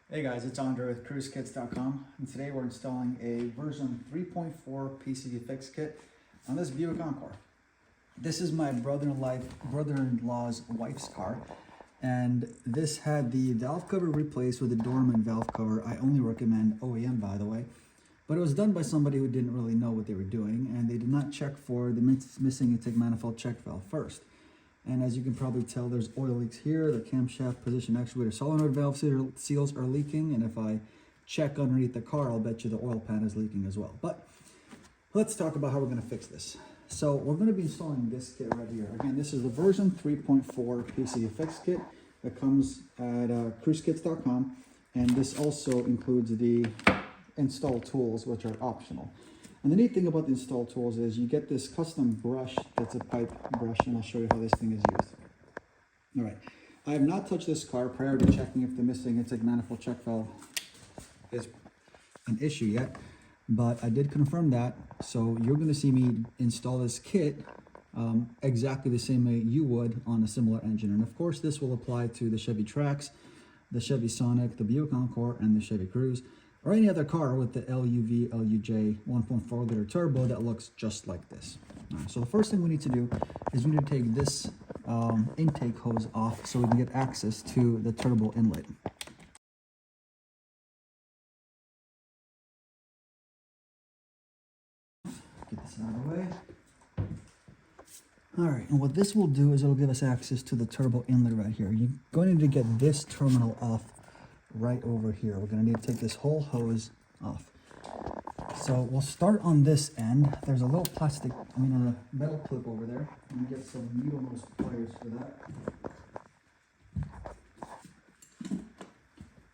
Hey guys, it's Andre with CruzeKits.com, and today we're installing a version 3.4 PCV Fix Kit on this Buick Encore. This is my brother-in-law's wife's car, and this had the valve cover replaced with a dormant valve cover. I only recommend OEM, by the way, but it was done by somebody who didn't really know what they were doing, and they did not check for the missing intake manifold check valve first. And as you can probably tell, there's oil leaks here. The camshaft position actuator solenoid valve seals are leaking. And if I check underneath the car, I'll bet you the oil pan is leaking as well. But let's talk about how we're going to fix this. So we're going to be installing this kit right here. Again, this is the version 3.4 PCV Fix Kit that comes at CruzeKits.com. And this also includes the install tools, which are optional. And the neat thing about the install tools is you get this custom brush that's a pipe brush, and I'll show you how this thing is used. All right, I have not touched this car prior to checking if the missing intake manifold check valve is an issue yet, but I did confirm that. So you're going to see me install this kit exactly the same way you would on a similar engine. And of course, this will apply to the Chevy Trax, the Chevy Sonic, the Buick Encore, and the Chevy Cruze, or any other car with the LUV, LUJ 1.4 liter turbo that looks just like this. All right, so the first thing we need to do is we need to take this intake hose off so we can get access to the turbo inlet. Get this out of the way. All right, and what this will do is it'll give us access to the turbo inlet right here. You're going to need to get this terminal off right over here. We're going to need to take this whole hose off. So we'll start on this end. There's a little metal clip over there. I'm going to get some needle nose pliers for that.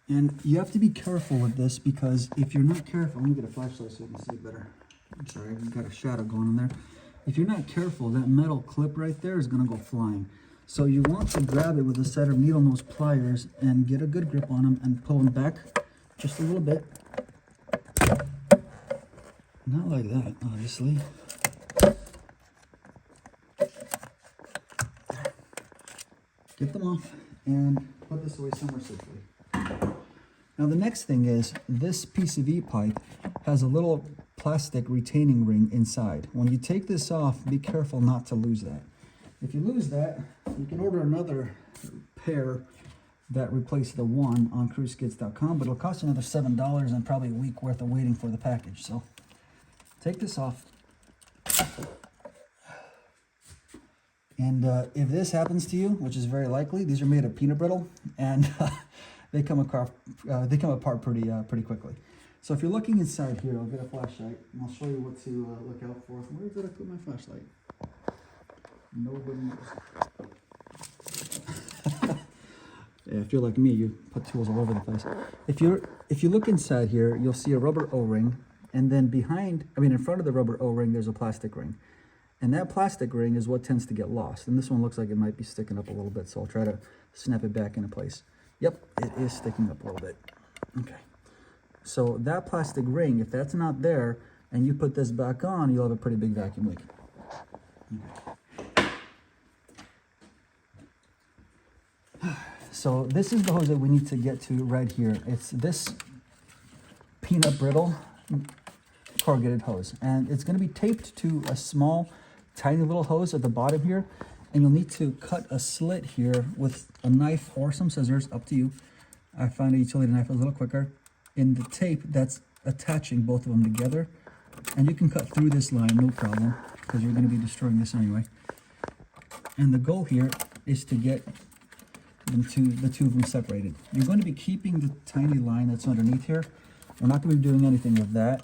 And you have to be careful with this, because if you're not careful, let me get a flashlight so you can see it better. I'm sorry, I've got a shadow going on there. If you're not careful, that metal clip right there is going to go flying. So you want to grab it with a set of needle nose pliers and get a good grip on them and pull them back just a little bit. Not like that, obviously. Get them off and put this away somewhere safely. Now the next thing is, this PCV pipe has a little plastic retaining ring inside. When you take this off, be careful not to lose that. If you lose that, you can order another pair that replace the one on CruzeKits.com, but it'll cost you another $7 and probably a week worth of waiting for the package. So take this off. And if this happens to you, which is very likely, these are made of peanut brittle, and they come apart pretty quickly. So if you're looking inside here, I'll get a flashlight and I'll show you what to look out for. Where did I put my flashlight? Nobody knows. Yeah, if you're like me, you put tools all over the place. If you look inside here, you'll see a rubber O-ring, and then in front of the rubber O-ring, there's a plastic ring. And that plastic ring is what tends to get lost. And this one looks like it might be sticking up a little bit, so I'll try to snap it back into place. Yep, it is sticking up a little bit. Okay. So that plastic ring, if that's not there, and you put this back on, you'll have a pretty big vacuum leak. Okay. So this is the hose that we need to get to right here. It's this peanut brittle corrugated hose, and it's going to be taped to a small, tiny little hose at the bottom here, and you'll need to cut a slit here with a knife or some scissors, up to you. I find a utility knife a little quicker, in the tape that's attaching both of them together, and you can cut through this line, no problem, because you're going to be destroying this anyway. And the goal here is to get the two of them separated. You're going to be keeping the tiny line that's underneath here. We're not going to be doing anything with that.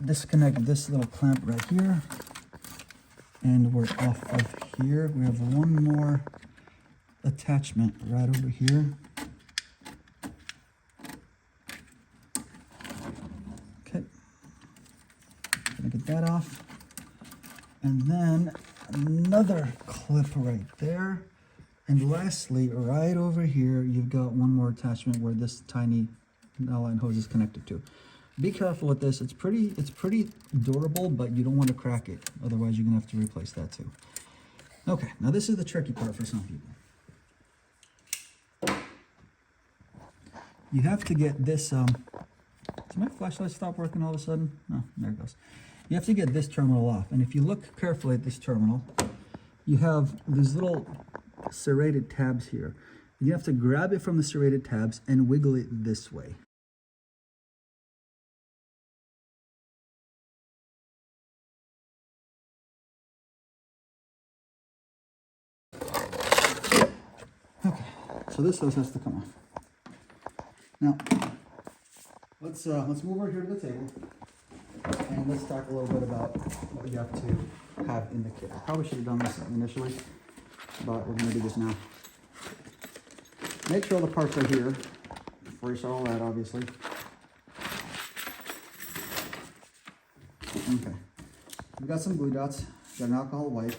Disconnect this little clamp right here, and we're off of here. We have one more attachment right over here. Okay, gonna get that off, and then another clip right there. And lastly, right over here, you've got one more attachment where this tiny line hose is connected to. Be careful with this. It's pretty durable, but you don't want to crack it. Otherwise, you're going to have to replace that too. Okay, now this is the tricky part for some people. you have to get this, does my flashlight stop working all of a sudden? No, there it goes. You have to get this terminal off. And if you look carefully at this terminal, you have these little serrated tabs here. You have to grab it from the serrated tabs and wiggle it this way. Okay, so this has to come off. Now, let's move over here to the table and let's talk a little bit about what you have to have in the kit. I probably should have done this initially, but we're going to do this now. Make sure all the parts are here before you start all that, obviously. Okay, we've got some glue dots, got an alcohol wipe.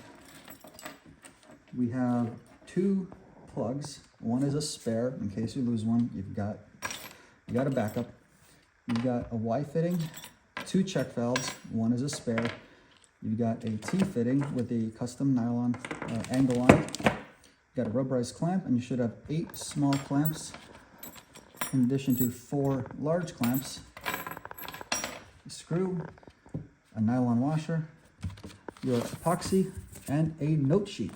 We have 2 plugs. One is a spare in case you lose one. You got a backup. You've got a Y fitting, 2 check valves. One is a spare. You've got a T fitting with a custom nylon angle on it. You've got a rubberized clamp, and you should have 8 small clamps in addition to 4 large clamps. A screw, a nylon washer, your epoxy, and a note sheet.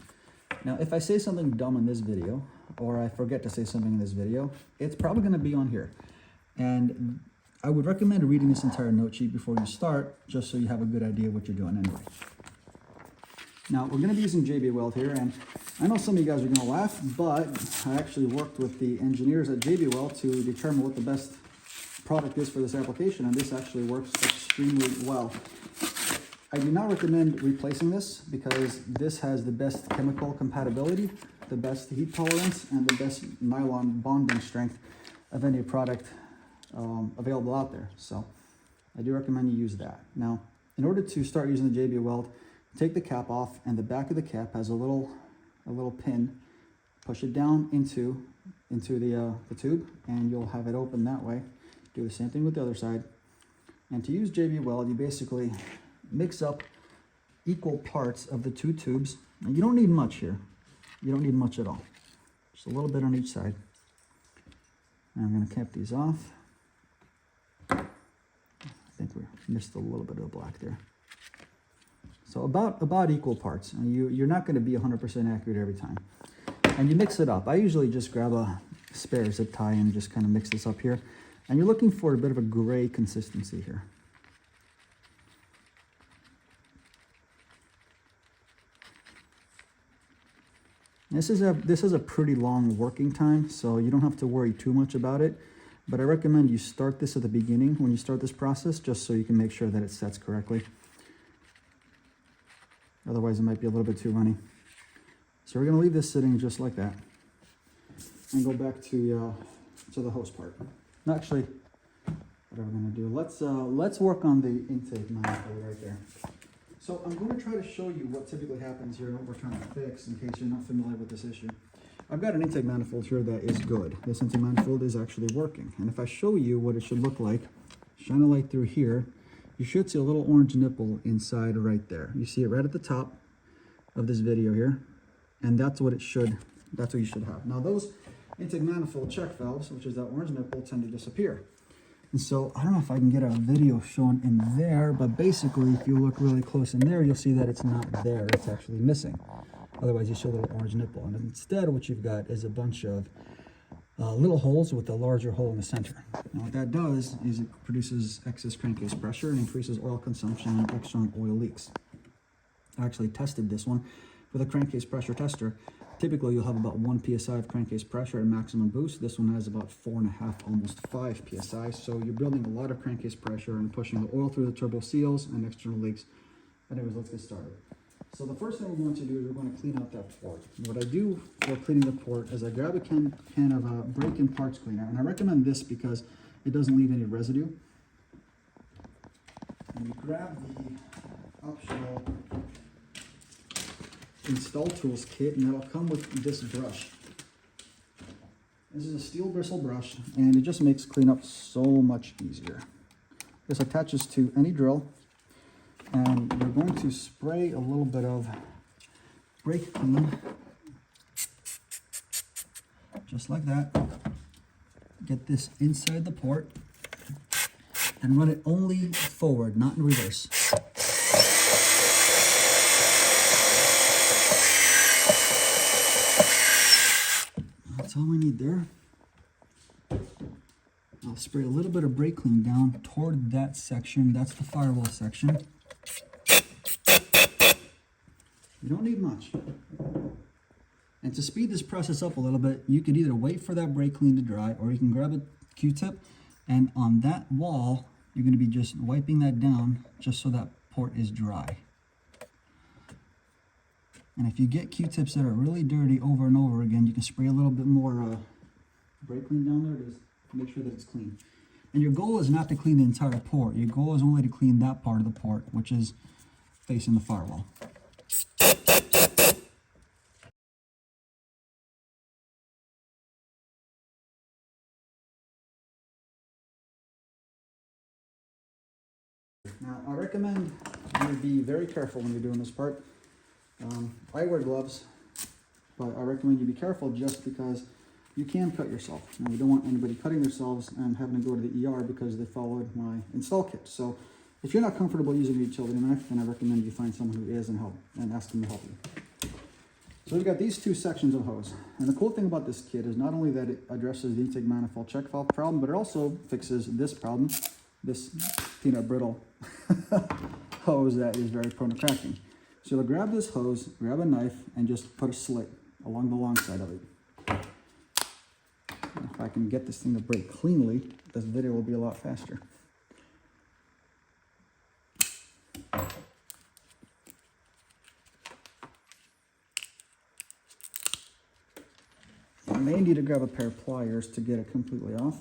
Now, if I say something dumb in this video, or I forget to say something in this video, it's probably going to be on here. And I would recommend reading this entire note sheet before you start, just so you have a good idea of what you're doing anyway. Now, we're going to be using JB Weld here, and I know some of you guys are going to laugh, but I actually worked with the engineers at JB Weld to determine what the best product is for this application, and this actually works extremely well. I do not recommend replacing this because this has the best chemical compatibility, the best heat tolerance, and the best nylon bonding strength of any product available out there. So I do recommend you use that. Now, in order to start using the JB Weld, take the cap off, and the back of the cap has a little pin. Push it down into the tube, and you'll have it open that way. Do the same thing with the other side. And to use JB Weld, you basically mix up equal parts of the 2 tubes. And you don't need much here. You don't need much at all. Just a little bit on each side. And I'm going to cap these off. I think we missed a little bit of the black there. So about equal parts. And you're not going to be 100% accurate every time. And you mix it up. I usually just grab a spare zip tie and just kind of mix this up here. And you're looking for a bit of a gray consistency here. This is a pretty long working time, so you don't have to worry too much about it. But I recommend you start this at the beginning when you start this process, just so you can make sure that it sets correctly. Otherwise, it might be a little bit too runny. So we're going to leave this sitting just like that, and go back to the hose part. Actually, what are we going to do? Let's work on the intake manifold right there. So I'm going to try to show you what typically happens here and what we're trying to fix in case you're not familiar with this issue. I've got an intake manifold here that is good. This intake manifold is actually working. And if I show you what it should look like, shine a light through here, you should see a little orange nipple inside right there. You see it right at the top of this video here. And that's what you should have. Now those intake manifold check valves, which is that orange nipple, tend to disappear. And so I don't know if I can get a video shown in there, but basically if you look really close in there, you'll see that it's not there, it's actually missing. Otherwise you see a little orange nipple. And instead what you've got is a bunch of little holes with a larger hole in the center. Now what that does is it produces excess crankcase pressure and increases oil consumption and external oil leaks. I actually tested this one with a crankcase pressure tester. Typically, you'll have about 1 psi of crankcase pressure at maximum boost. This one has about 4.5, almost 5 psi. So you're building a lot of crankcase pressure and pushing the oil through the turbo seals and external leaks. Anyways, let's get started. So the first thing we're going to do is we're going to clean out that port. What I do for cleaning the port is I grab a can of break-in parts cleaner, and I recommend this because it doesn't leave any residue. And you grab the optional install tools kit, and it'll come with this brush. This is a steel bristle brush, and it just makes cleanup so much easier. This attaches to any drill, and we're going to spray a little bit of brake clean, just like that. get this inside the port and run it only forward, not in reverse. That's all we need there. I'll spray a little bit of brake clean down toward that section. That's the firewall section. You don't need much. And to speed this process up a little bit, you could either wait for that brake clean to dry, or you can grab a Q-tip, and on that wall, you're going to be just wiping that down just so that port is dry. And if you get Q-tips that are really dirty over and over again, you can spray a little bit more brake clean down there to make sure that it's clean. And your goal is not to clean the entire port. Your goal is only to clean that part of the port, which is facing the firewall. Now, I recommend you be very careful when you're doing this part. I wear gloves, but I recommend you be careful just because you can cut yourself. Now, we don't want anybody cutting themselves and having to go to the ER because they followed my install kit. So if you're not comfortable using a utility knife, then I recommend you find someone who is and ask them to help you. So we've got these two sections of hose. And the cool thing about this kit is not only that it addresses the intake manifold check valve problem, but it also fixes this problem, this peanut brittle hose that is very prone to cracking. So you'll grab this hose, grab a knife, and just put a slit along the long side of it. And if I can get this thing to break cleanly, this video will be a lot faster. You may need to grab a pair of pliers to get it completely off.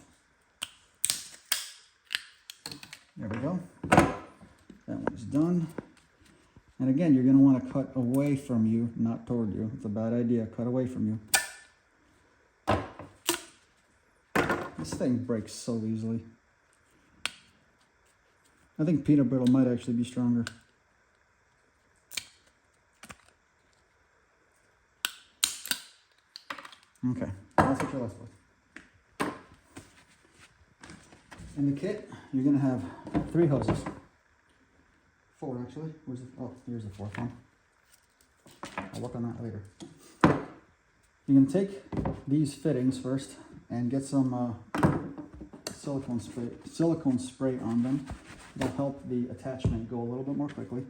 There we go. That one's done. And again, you're going to want to cut away from you, not toward you. It's a bad idea. Cut away from you. This thing breaks so easily. I think peanut brittle might actually be stronger. Okay, that's what you're left with. In the kit, you're going to have 3 hoses. 4 actually. Where's the, oh, here's the 4th one. I'll work on that later. You're going to take these fittings first and get some silicone spray on them. That'll help the attachment go a little bit more quickly.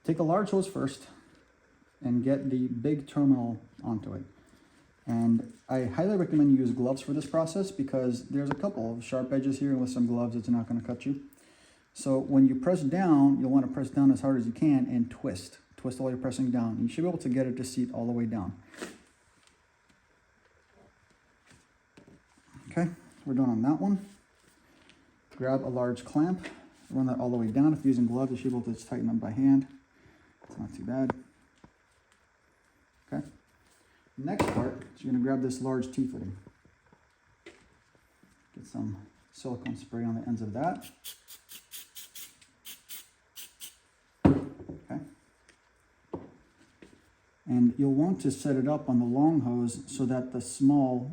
Take a large hose first and get the big terminal onto it. And I highly recommend you use gloves for this process because there's a couple of sharp edges here, and with some gloves it's not going to cut you. So when you press down, you'll want to press down as hard as you can and twist. Twist while you're pressing down. You should be able to get it to seat all the way down. Okay, we're done on that one. Grab a large clamp, run that all the way down. If you're using gloves, you should be able to just tighten them by hand. It's not too bad. Okay. Next part is you're going to grab this large T-fitting. Get some silicone spray on the ends of that. Okay. And you'll want to set it up on the long hose so that the small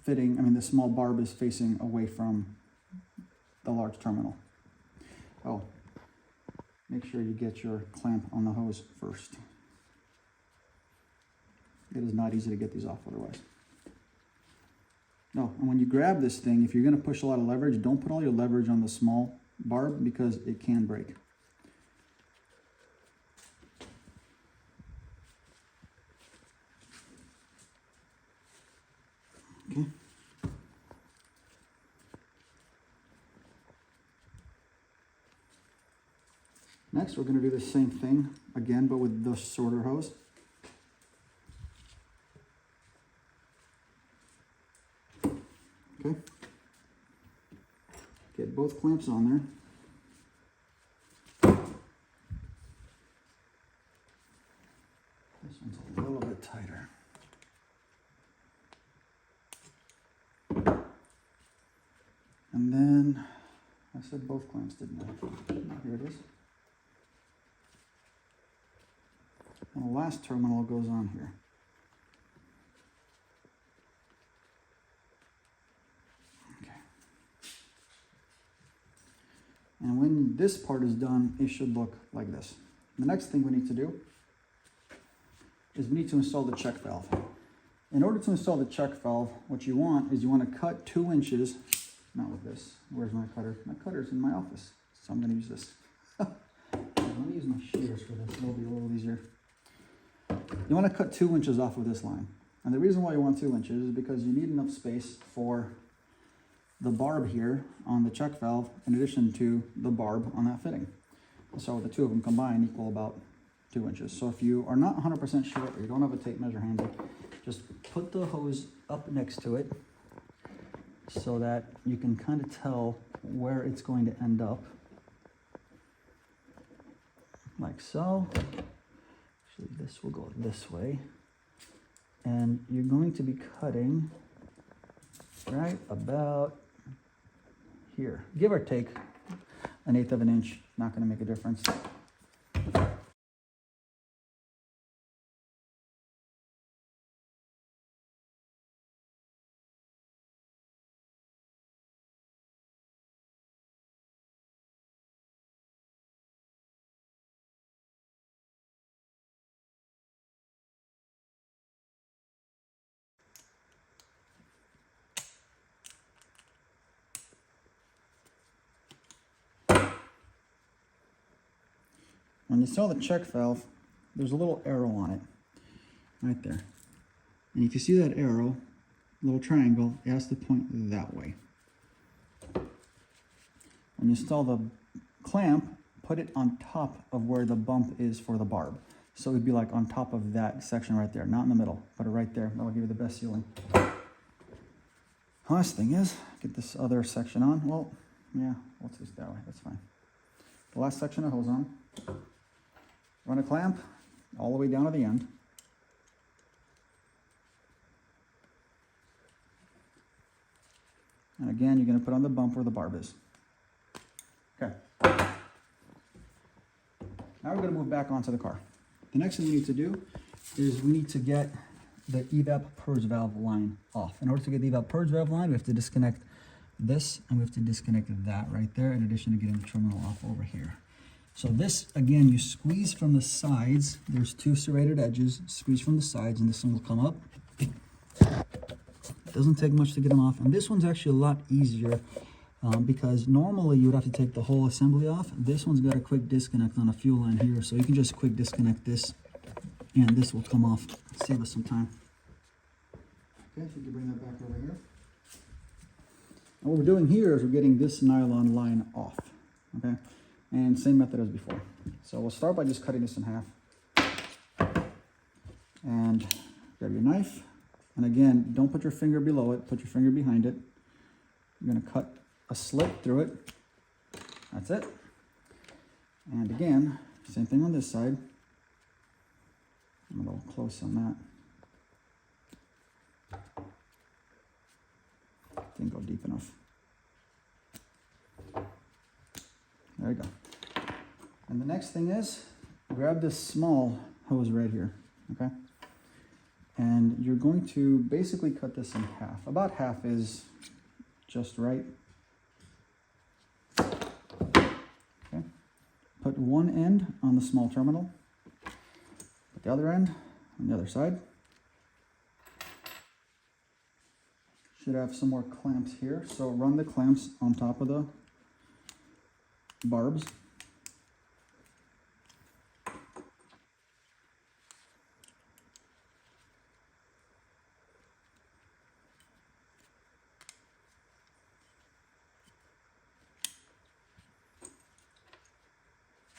fitting, the small barb is facing away from the large terminal. Oh. Make sure you get your clamp on the hose first. It is not easy to get these off otherwise. No, and when you grab this thing, if you're going to push a lot of leverage, don't put all your leverage on the small barb because it can break. Okay. Next, we're going to do the same thing again, but with the shorter hose. Okay. Get both clamps on there. This one's a little bit tighter. And then I said both clamps, didn't I? Here it is. And the last terminal goes on here. Okay. And when this part is done, it should look like this. The next thing we need to do is we need to install the check valve. In order to install the check valve, what you want is you want to cut 2 inches, not with this. Where's my cutter? My cutter's in my office, so I'm going to use this. Let me use my shears for this, it'll be a little easier. You want to cut 2 inches off of this line. And the reason why you want 2 inches is because you need enough space for the barb here on the check valve in addition to the barb on that fitting. So the two of them combined equal about 2 inches. So if you are not 100% sure or you don't have a tape measure handy, just put the hose up next to it so that you can kind of tell where it's going to end up. Like so. Actually, this will go this way. And you're going to be cutting right about here. Give or take an 1/8 of an inch, not going to make a difference. When you install the check valve, there's a little arrow on it, right there. And if you see that arrow, little triangle, it has to point that way. When you install the clamp, put it on top of where the bump is for the barb. So it would be like on top of that section right there, not in the middle. Put it right there, that will give you the best sealing. Last thing is, get this other section on. Well, yeah, let's just that way, that's fine. The last section of hose on. Run a clamp all the way down to the end. And again, you're going to put on the bump where the barb is. Okay. Now we're going to move back onto the car. The next thing we need to do is we need to get the evap purge valve line off. In order to get the evap purge valve line, we have to disconnect this and we have to disconnect that right there, in addition to getting the terminal off over here. So this, again, you squeeze from the sides. There's 2 serrated edges. Squeeze from the sides, and this one will come up. It doesn't take much to get them off. And this one's actually a lot easier because normally you would have to take the whole assembly off. This one's got a quick disconnect on a fuel line here, so you can just quick disconnect this, and this will come off. Save us some time. Okay, so you can bring that back over here. And what we're doing here is we're getting this nylon line off. Okay. And same method as before. So we'll start by just cutting this in half. And grab your knife. And again, don't put your finger below it, put your finger behind it. You're gonna cut a slit through it. That's it. And again, same thing on this side. I'm a little close on that. Didn't go deep enough. There you go. And the next thing is, grab this small hose right here, okay? And you're going to basically cut this in half. About half is just right. Okay. Put one end on the small terminal. Put the other end on the other side. Should have some more clamps here. So run the clamps on top of the barbs.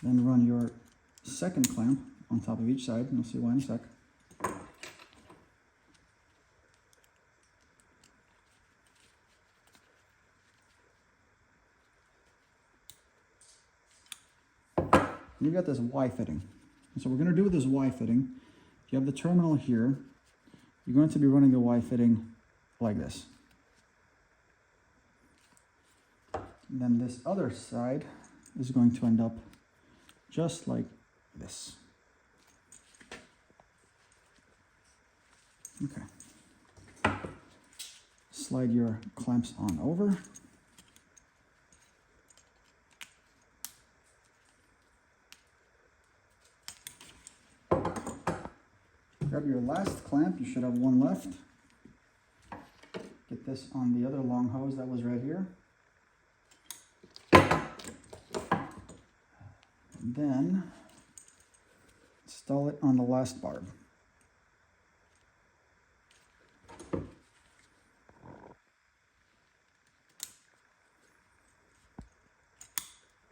Then run your second clamp on top of each side, and you'll see why in a sec. You've got this Y fitting. And so what we're going to do with this Y fitting, if you have the terminal here, you're going to be running the Y fitting like this. And then this other side is going to end up just like this. Okay. Slide your clamps on over. Grab your last clamp, you should have one left. Get this on the other long hose that was right here. And then install it on the last barb.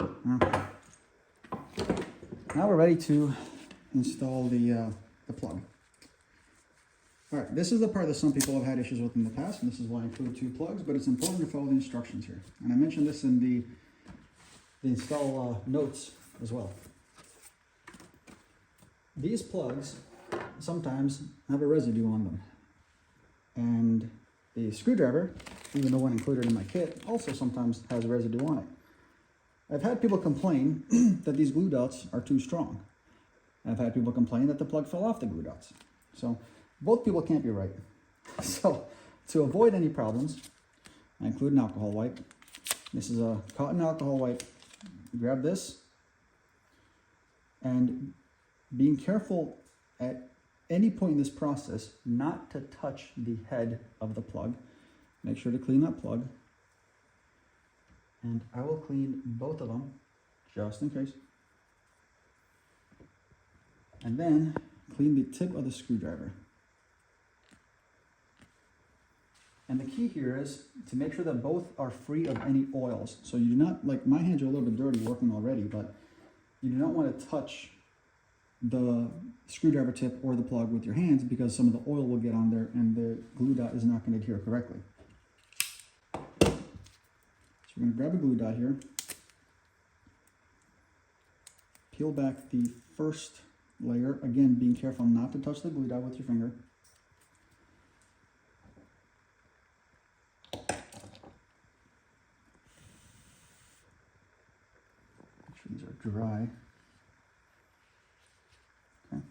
Okay. Now we're ready to install the plug. All right, this is the part that some people have had issues with in the past, and this is why I include 2 plugs, but it's important to follow the instructions here. And I mentioned this in the install notes as well. These plugs sometimes have a residue on them. And the screwdriver, even the one included in my kit, also sometimes has residue on it. I've had people complain that these glue dots are too strong. I've had people complain that the plug fell off the glue dots. So both people can't be right. So to avoid any problems, I include an alcohol wipe. This is a cotton alcohol wipe. Grab this, and being careful at any point in this process not to touch the head of the plug. Make sure to clean that plug. And I will clean both of them just in case. And then clean the tip of the screwdriver. And the key here is to make sure that both are free of any oils. So you do not, like my hands are a little bit dirty working already, but you do not want to touch the screwdriver tip or the plug with your hands because some of the oil will get on there and the glue dot is not going to adhere correctly. So we're going to grab a glue dot here, peel back the first layer, again being careful not to touch the glue dot with your finger. Make sure these are dry. Okay.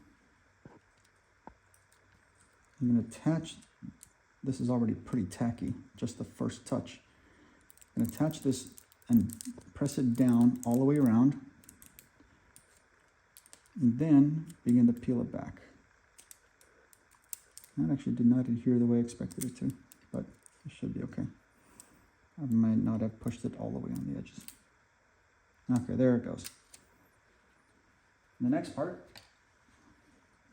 I'm going to attach, this is already pretty tacky, just the first touch. And attach this and press it down all the way around, and then begin to peel it back. That actually did not adhere the way I expected it to, but it should be okay. I might not have pushed it all the way on the edges. Okay, there it goes. The next part,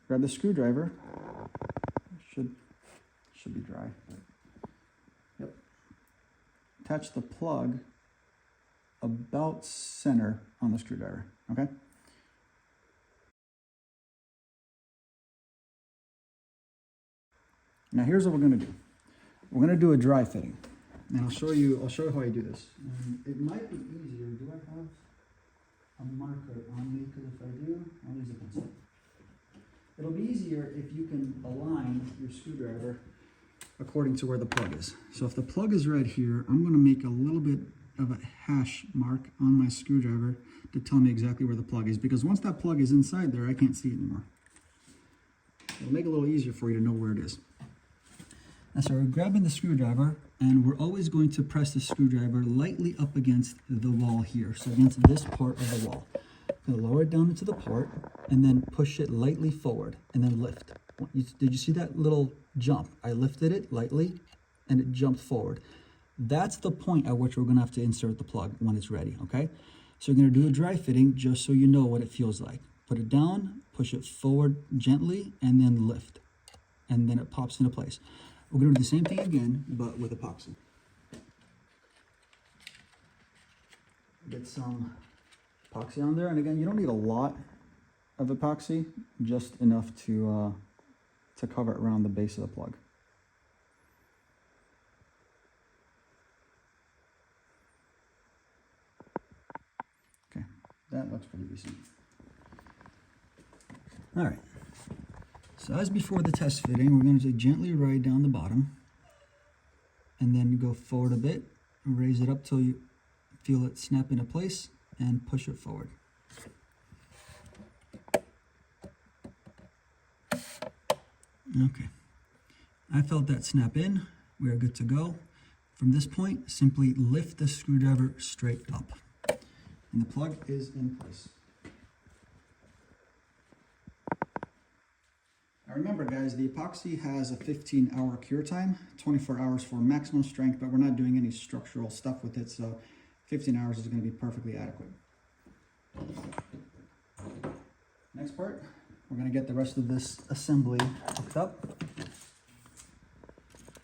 grab the screwdriver. Should be dry. Yep. Attach the plug about center on the screwdriver, okay? Now here's what we're gonna do. We're gonna do a dry fitting. And I'll show you how I do this. It might be easier. Do I have a marker on me? Because if I do, I'll use a pencil. It'll be easier if you can align your screwdriver according to where the plug is. So if the plug is right here, I'm going to make a little bit of a hash mark on my screwdriver to tell me exactly where the plug is, because once that plug is inside there, I can't see it anymore. It'll make it a little easier for you to know where it is. And so we're grabbing the screwdriver, and we're always going to press the screwdriver lightly up against the wall here, so against this part of the wall. I'm going to lower it down into the port, and then push it lightly forward, and then lift. Did you see that little jump? I lifted it lightly, and it jumped forward. That's the point at which we're going to have to insert the plug when it's ready, okay? So you're going to do a dry fitting just so you know what it feels like. Put it down, push it forward gently, and then lift. And then it pops into place. We're going to do the same thing again, but with epoxy. Get some epoxy on there, and again, you don't need a lot of epoxy, just enough to cover it around the base of the plug. Okay, that looks pretty decent. All right, so as before the test fitting, we're going to gently ride down the bottom, and then go forward a bit, and raise it up till you feel it snap into place and push it forward. Okay, I felt that snap in. We are good to go. From this point, simply lift the screwdriver straight up, and the plug is in place. Now remember guys, the epoxy has a 15-hour cure time, 24 hours for maximum strength, but we're not doing any structural stuff with it, so 15 hours is going to be perfectly adequate. Next part, we're going to get the rest of this assembly hooked up.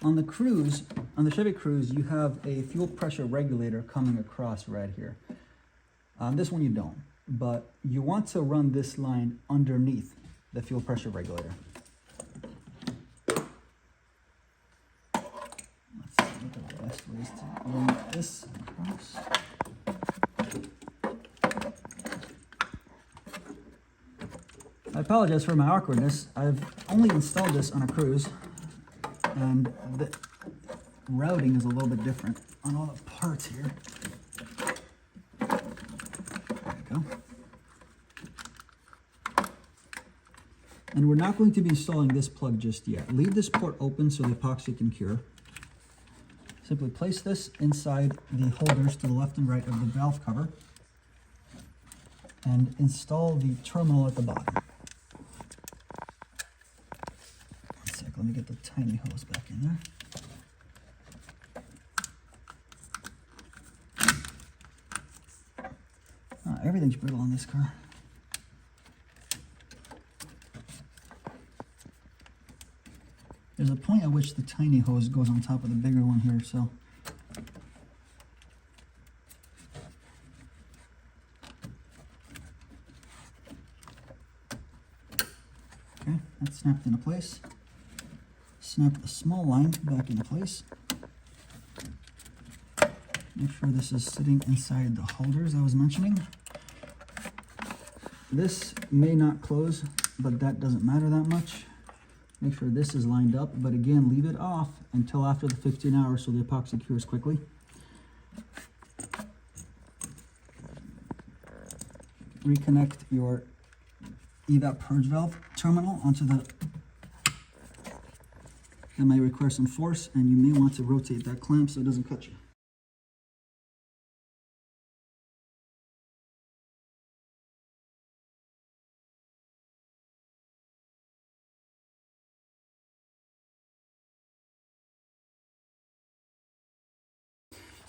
On the Cruze, on the Chevy Cruze, you have a fuel pressure regulator coming across right here. On this one you don't, but you want to run this line underneath the fuel pressure regulator. Let's see what the best way is to run this across. I apologize for my awkwardness. I've only installed this on a Cruze, and the routing is a little bit different on all the parts here. There we go. And we're not going to be installing this plug just yet. Leave this port open so the epoxy can cure. Simply place this inside the holders to the left and right of the valve cover and install the terminal at the bottom. One sec, let me get the tiny hose back in there. Everything's brittle on this car. There's a point at which the tiny hose goes on top of the bigger one here, so. Okay, that's snapped into place. Snap the small line back into place. Make sure this is sitting inside the holders I was mentioning. This may not close, but that doesn't matter that much. Make sure this is lined up, but again, leave it off until after the 15 hours so the epoxy cures quickly. Reconnect your evap purge valve terminal onto the, that may require some force, and you may want to rotate that clamp so it doesn't cut you.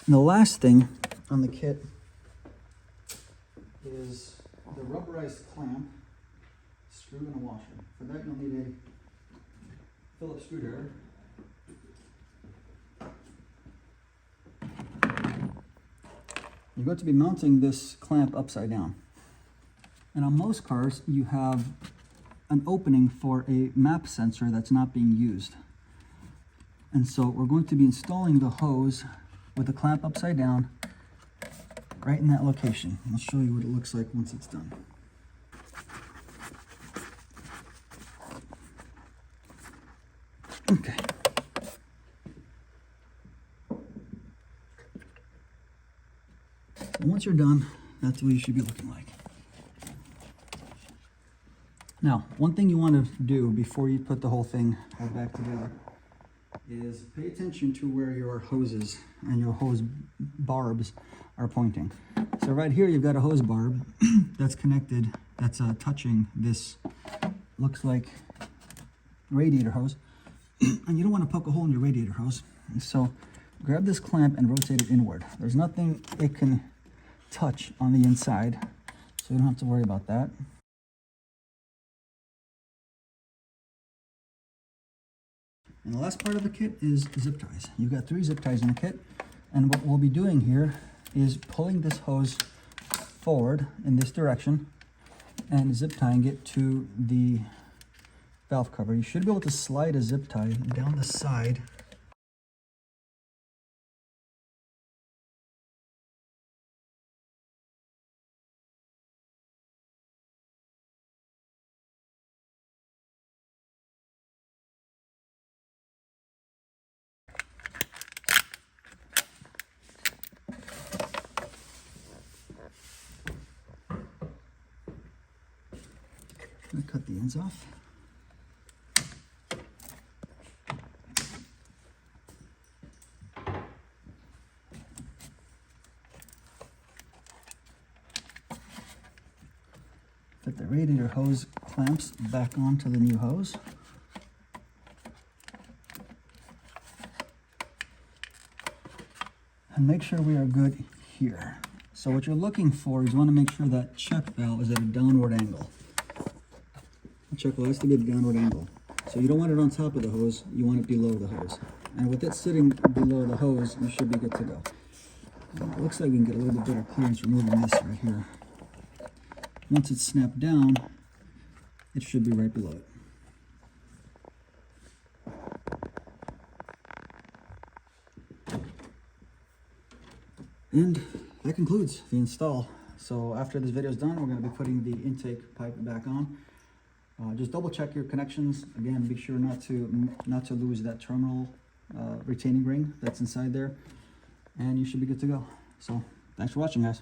And the last thing on the kit is the rubberized clamp, screw, and a washer. For that you'll need a Phillips screwdriver. You're going to be mounting this clamp upside down. And on most cars you have an opening for a map sensor that's not being used. And so we're going to be installing the hose with the clamp upside down right in that location. I'll show you what it looks like once it's done. Okay. And once you're done, that's what you should be looking like. Now, one thing you want to do before you put the whole thing back together is pay attention to where your hoses and your hose barbs are pointing. So right here you've got a hose barb that's connected, that's touching this, looks like radiator hose, and you don't want to poke a hole in your radiator hose. And so grab this clamp and rotate it inward. There's nothing it can touch on the inside, so you don't have to worry about that. And the last part of the kit is zip ties. You've got 3 zip ties in the kit, and what we'll be doing here is pulling this hose forward in this direction and zip tying it to the valve cover. You should be able to slide a zip tie down the side . cut the ends off. Fit the radiator hose clamps back onto the new hose. And make sure we are good here. So what you're looking for is you want to make sure that check valve is at a downward angle. The check valve has to be at a downward angle. So you don't want it on top of the hose, you want it below the hose. And with it sitting below the hose, you should be good to go. It looks like we can get a little bit better clearance removing this right here. Once it's snapped down, it should be right below it. And that concludes the install. So after this video is done, we're going to be putting the intake pipe back on. Just double check your connections. Again, be sure not to lose that terminal retaining ring that's inside there, and you should be good to go. So thanks for watching, guys.